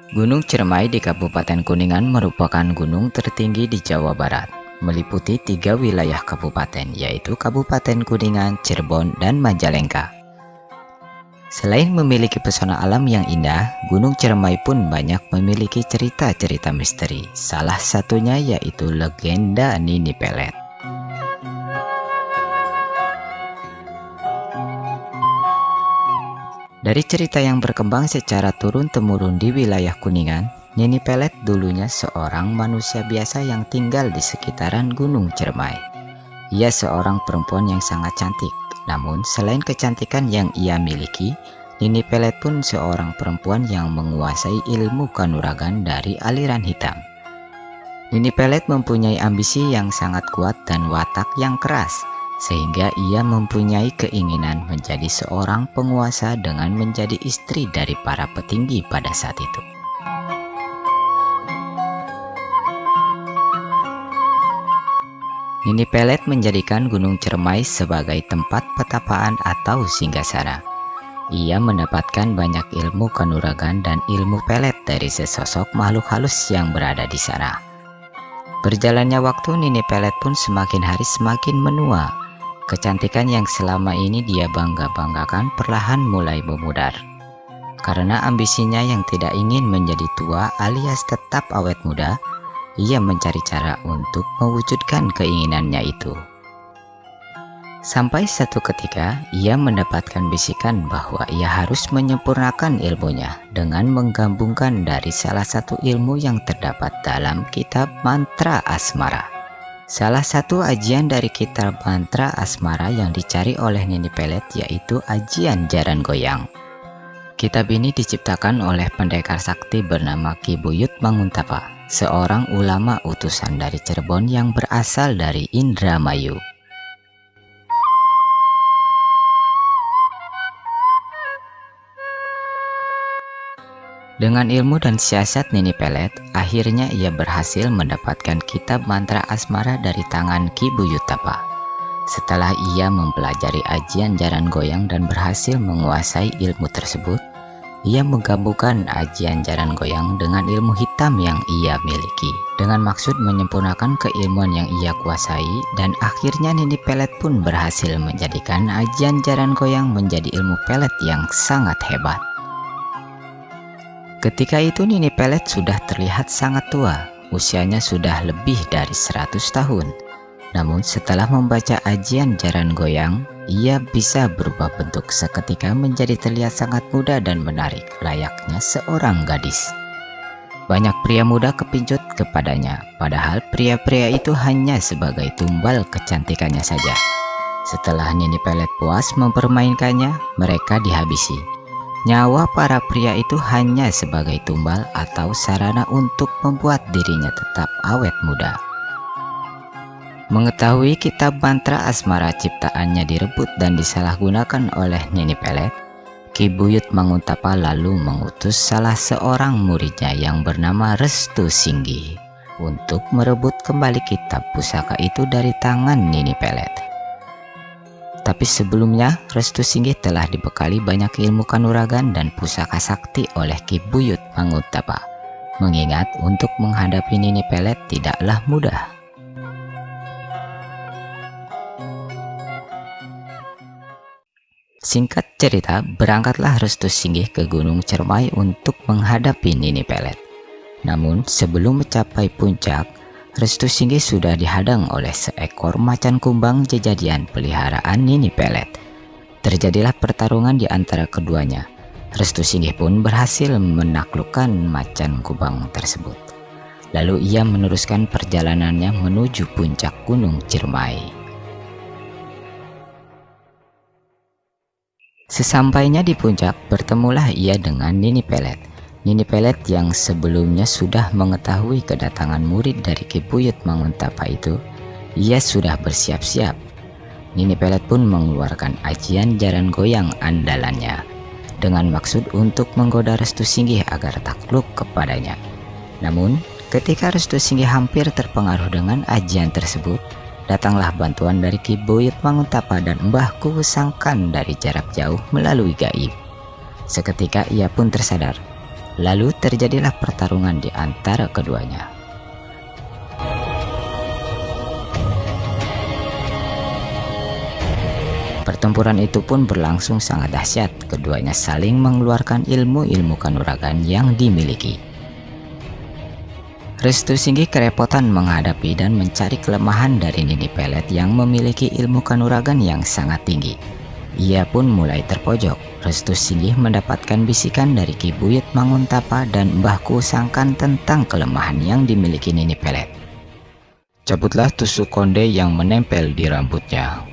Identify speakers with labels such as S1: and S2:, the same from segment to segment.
S1: Gunung Ciremai di Kabupaten Kuningan merupakan gunung tertinggi di Jawa Barat, meliputi 3 wilayah kabupaten, yaitu Kabupaten Kuningan, Cirebon, dan Majalengka. Selain memiliki pesona alam yang indah, Gunung Ciremai pun banyak memiliki cerita-cerita misteri. Salah satunya yaitu legenda Nini Pelet. Dari cerita yang berkembang secara turun-temurun di wilayah Kuningan, Nini Pelet dulunya seorang manusia biasa yang tinggal di sekitaran Gunung Ciremai. Ia seorang perempuan yang sangat cantik, namun selain kecantikan yang ia miliki, Nini Pelet pun seorang perempuan yang menguasai ilmu kanuragan dari aliran hitam. Nini Pelet mempunyai ambisi yang sangat kuat dan watak yang keras, sehingga ia mempunyai keinginan menjadi seorang penguasa dengan menjadi istri dari para petinggi pada saat itu. Nini Pelet menjadikan Gunung Ciremai sebagai tempat petapaan atau singgasana. Ia mendapatkan banyak ilmu kanuragan dan ilmu pelet dari sesosok makhluk halus yang berada di sana. Berjalannya waktu, Nini Pelet pun semakin hari semakin menua. Kecantikan yang selama ini dia bangga-banggakan perlahan mulai memudar. Karena ambisinya yang tidak ingin menjadi tua alias tetap awet muda, ia mencari cara untuk mewujudkan keinginannya itu. Sampai satu ketika, ia mendapatkan bisikan bahwa ia harus menyempurnakan ilmunya dengan menggabungkan dari salah satu ilmu yang terdapat dalam kitab mantra asmara. Salah satu ajian dari kitab mantra asmara yang dicari oleh Nini Pelet yaitu ajian jaran goyang. Kitab ini diciptakan oleh pendekar sakti bernama Ki Buyut Manguntapa, seorang ulama utusan dari Cirebon yang berasal dari Indramayu. Dengan ilmu dan siasat Nini Pelet, akhirnya ia berhasil mendapatkan kitab mantra asmara dari tangan Ki Buyut Tapa. Setelah ia mempelajari ajian jaran goyang dan berhasil menguasai ilmu tersebut, ia menggabungkan ajian jaran goyang dengan ilmu hitam yang ia miliki, dengan maksud menyempurnakan keilmuan yang ia kuasai, dan akhirnya Nini Pelet pun berhasil menjadikan ajian jaran goyang menjadi ilmu pelet yang sangat hebat. Ketika itu Nini Pelet sudah terlihat sangat tua, usianya sudah lebih dari 100 tahun. Namun setelah membaca ajian jaran goyang, ia bisa berubah bentuk seketika menjadi terlihat sangat muda dan menarik, layaknya seorang gadis. Banyak pria muda kepincut kepadanya, padahal pria-pria itu hanya sebagai tumbal kecantikannya saja. Setelah Nini Pelet puas mempermainkannya, mereka dihabisi. Nyawa para pria itu hanya sebagai tumbal atau sarana untuk membuat dirinya tetap awet muda. Mengetahui kitab mantra asmara ciptaannya direbut dan disalahgunakan oleh Nini Pelet, Ki Buyut Manguntapa lalu mengutus salah seorang muridnya yang bernama Restu Singgi untuk merebut kembali kitab pusaka itu dari tangan Nini Pelet. Tapi sebelumnya, Restu Singgi telah dibekali banyak ilmu kanuragan dan pusaka sakti oleh Ki Buyut Manguntapa, mengingat untuk menghadapi Nini Pelet tidaklah mudah. Singkat cerita, berangkatlah Restu Singgi ke Gunung Ciremai untuk menghadapi Nini Pelet. Namun sebelum mencapai puncak, Restu Singgi sudah dihadang oleh seekor macan kumbang jejadian peliharaan Nini Pelet. Terjadilah pertarungan di antara keduanya. Restu Singgi pun berhasil menaklukkan macan kumbang tersebut. Lalu ia meneruskan perjalanannya menuju puncak Gunung Ciremai. Sesampainya di puncak, bertemulah ia dengan Nini Pelet. Nini Pelet yang sebelumnya sudah mengetahui kedatangan murid dari Ki Buyut Manguntapa itu, ia sudah bersiap-siap. Nini Pelet pun mengeluarkan ajian jaran goyang andalannya, dengan maksud untuk menggoda Restu Singgi agar takluk kepadanya. Namun, ketika Restu Singgi hampir terpengaruh dengan ajian tersebut, datanglah bantuan dari Ki Buyut Manguntapa dan Mbah Kuwu Sangkan dari jarak jauh melalui gaib. Seketika ia pun tersadar. Lalu terjadilah pertarungan di antara keduanya. Pertempuran itu pun berlangsung sangat dahsyat. Keduanya saling mengeluarkan ilmu-ilmu kanuragan yang dimiliki. Restu Singgi kerepotan menghadapi dan mencari kelemahan dari Nini Pelet yang memiliki ilmu kanuragan yang sangat tinggi. Ia pun mulai terpojok. Restu Singgi mendapatkan bisikan dari Ki Buyut Manguntapa dan Mbah Kusangkan tentang kelemahan yang dimiliki Nini Pelet. Cabutlah tusuk konde yang menempel di rambutnya.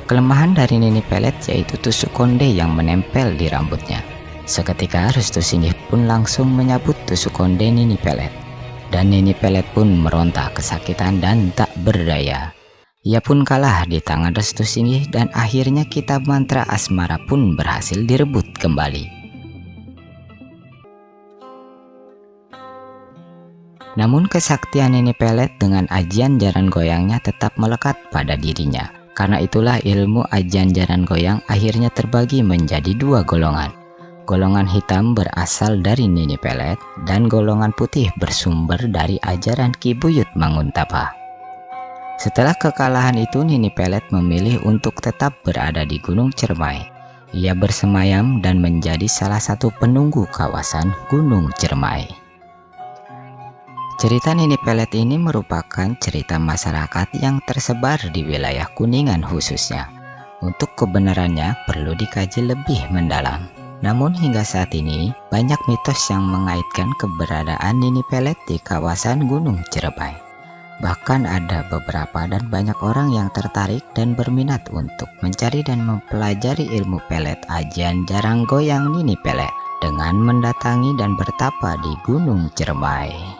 S1: Kelemahan dari Nini Pelet yaitu tusuk konde yang menempel di rambutnya. Seketika Restu Singgi pun langsung menyabut tusuk konde Nini Pelet. Dan Nini Pelet pun meronta kesakitan dan tak berdaya. Ia pun kalah di tangan Restu Singgi dan akhirnya kitab mantra asmara pun berhasil direbut kembali. Namun kesaktian Nini Pelet dengan ajian jaran goyangnya tetap melekat pada dirinya. Karena itulah ilmu ajian jaran goyang akhirnya terbagi menjadi dua golongan. Golongan hitam berasal dari Nini Pelet dan golongan putih bersumber dari ajaran Ki Buyut Manguntapa. Setelah kekalahan itu, Nini Pelet memilih untuk tetap berada di Gunung Ciremai. Ia bersemayam dan menjadi salah satu penunggu kawasan Gunung Ciremai. Cerita Nini Pelet ini merupakan cerita masyarakat yang tersebar di wilayah Kuningan khususnya. Untuk kebenarannya perlu dikaji lebih mendalam. Namun hingga saat ini banyak mitos yang mengaitkan keberadaan Nini Pelet di kawasan Gunung Ciremai. Bahkan ada beberapa dan banyak orang yang tertarik dan berminat untuk mencari dan mempelajari ilmu pelet ajian jarang goyang Nini Pelet dengan mendatangi dan bertapa di Gunung Ciremai.